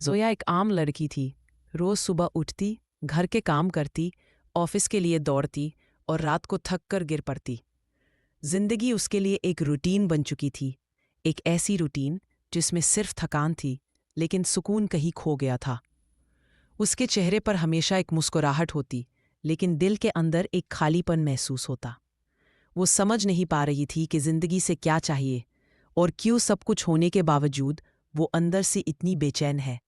जोया एक आम लड़की थी। रोज सुबह उठती, घर के काम करती, ऑफिस के लिए दौड़ती और रात को थक कर गिर पड़ती। जिंदगी उसके लिए एक रूटीन बन चुकी थी, एक ऐसी रूटीन जिसमें सिर्फ थकान थी, लेकिन सुकून कहीं खो गया था। उसके चेहरे पर हमेशा एक मुस्कुराहट होती, लेकिन दिल के अंदर एक खालीपन महसूस होता। वो समझ नहीं पा रही थी कि जिंदगी से क्या चाहिए और क्यों सब कुछ होने के बावजूद वो अंदर से इतनी बेचैन है।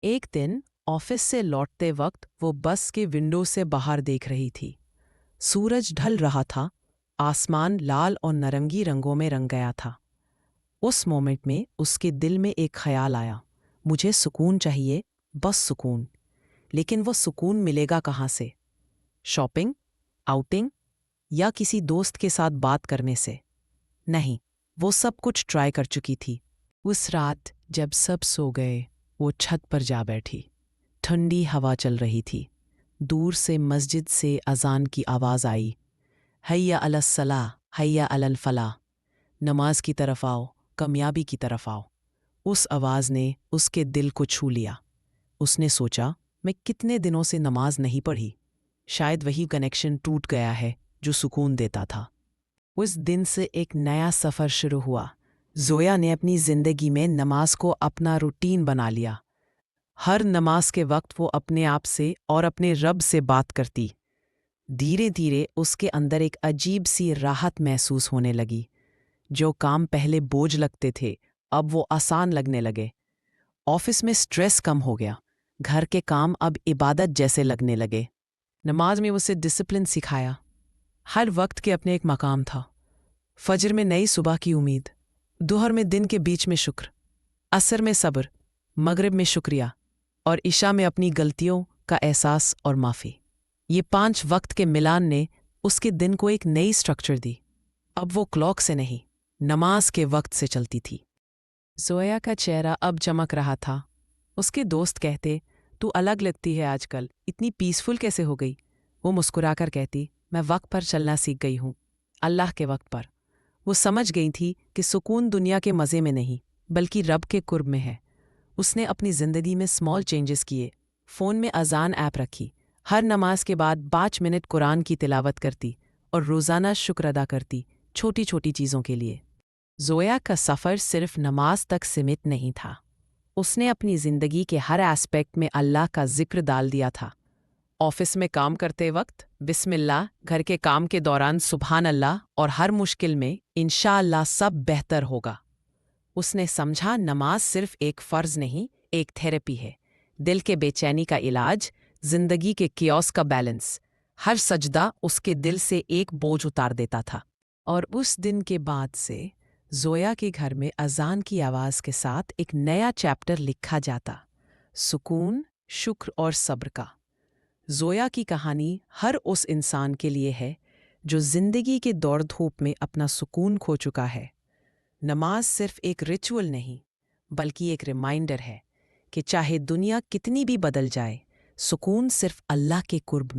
एक दिन ऑफिस से लौटते वक्त वो बस के विंडो से बाहर देख रही थी। सूरज ढल रहा था, आसमान लाल और नारंगी रंगों में रंग गया था। उस मोमेंट में उसके दिल में एक ख्याल आया, मुझे सुकून चाहिए, बस सुकून। लेकिन वो सुकून मिलेगा कहाँ से? शॉपिंग, आउटिंग या किसी दोस्त के साथ बात करने से? नहीं, वो सब कुछ ट्राई कर चुकी थी। उस रात जब सब सो गए, वो छत पर जा बैठी। ठंडी हवा चल रही थी। दूर से मस्जिद से अजान की आवाज़ आई, हैया अलस सलाह, हैया अलल फलाह, नमाज की तरफ आओ, कामयाबी की तरफ आओ। उस आवाज़ ने उसके दिल को छू लिया। उसने सोचा, मैं कितने दिनों से नमाज नहीं पढ़ी, शायद वही कनेक्शन टूट गया है जो सुकून देता था। उस दिन से एक नया सफ़र शुरू हुआ। जोया ने अपनी ज़िंदगी में नमाज को अपना रूटीन बना लिया। हर नमाज के वक्त वो अपने आप से और अपने रब से बात करती। धीरे धीरे उसके अंदर एक अजीब सी राहत महसूस होने लगी। जो काम पहले बोझ लगते थे, अब वो आसान लगने लगे। ऑफिस में स्ट्रेस कम हो गया, घर के काम अब इबादत जैसे लगने लगे। नमाज में उसे डिसिप्लिन सिखाया। हर वक्त के अपने एक मकाम था। फजर में नई सुबह की उम्मीद, दुहर में दिन के बीच में शुक्र, असर में सब्र, मगरिब में शुक्रिया और इशा में अपनी गलतियों का एहसास और माफ़ी। ये 5 वक्त के मिलान ने उसके दिन को एक नई स्ट्रक्चर दी। अब वो क्लॉक से नहीं, नमाज के वक्त से चलती थी। जोया का चेहरा अब चमक रहा था। उसके दोस्त कहते, तू अलग लगती है आजकल, इतनी पीसफुल कैसे हो गई? वो मुस्कुराकर कहती, मैं वक्त पर चलना सीख गई हूँ, अल्लाह के वक्त पर। वो समझ गई थी कि सुकून दुनिया के मज़े में नहीं, बल्कि रब के कुर्ब में है। उसने अपनी ज़िंदगी में स्मॉल चेंजेस किए। फ़ोन में अजान ऐप रखी, हर नमाज के बाद 5 मिनट कुरान की तिलावत करती और रोज़ाना शुक्र अदा करती, छोटी छोटी चीज़ों के लिए। जोया का सफ़र सिर्फ नमाज तक सीमित नहीं था। उसने अपनी ज़िंदगी के हर एस्पेक्ट में अल्लाह का जिक्र डाल दिया था। ऑफिस में काम करते वक्त बिस्मिल्लाह, घर के काम के दौरान सुभान अल्लाह और हर मुश्किल में इंशाअल्लाह सब बेहतर होगा। उसने समझा नमाज सिर्फ एक फ़र्ज़ नहीं, एक थेरेपी है। दिल के बेचैनी का इलाज, जिंदगी के कियोस का बैलेंस। हर सजदा उसके दिल से एक बोझ उतार देता था। और उस दिन के बाद से जोया के घर में अजान की आवाज़ के साथ एक नया चैप्टर लिखा जाता, सुकून, शुक्र और सब्र का। जोया की कहानी हर उस इंसान के लिए है जो जिंदगी के दौड़ धूप में अपना सुकून खो चुका है। नमाज सिर्फ एक रिचुअल नहीं, बल्कि एक रिमाइंडर है कि चाहे दुनिया कितनी भी बदल जाए, सुकून सिर्फ अल्लाह के कुर्ब में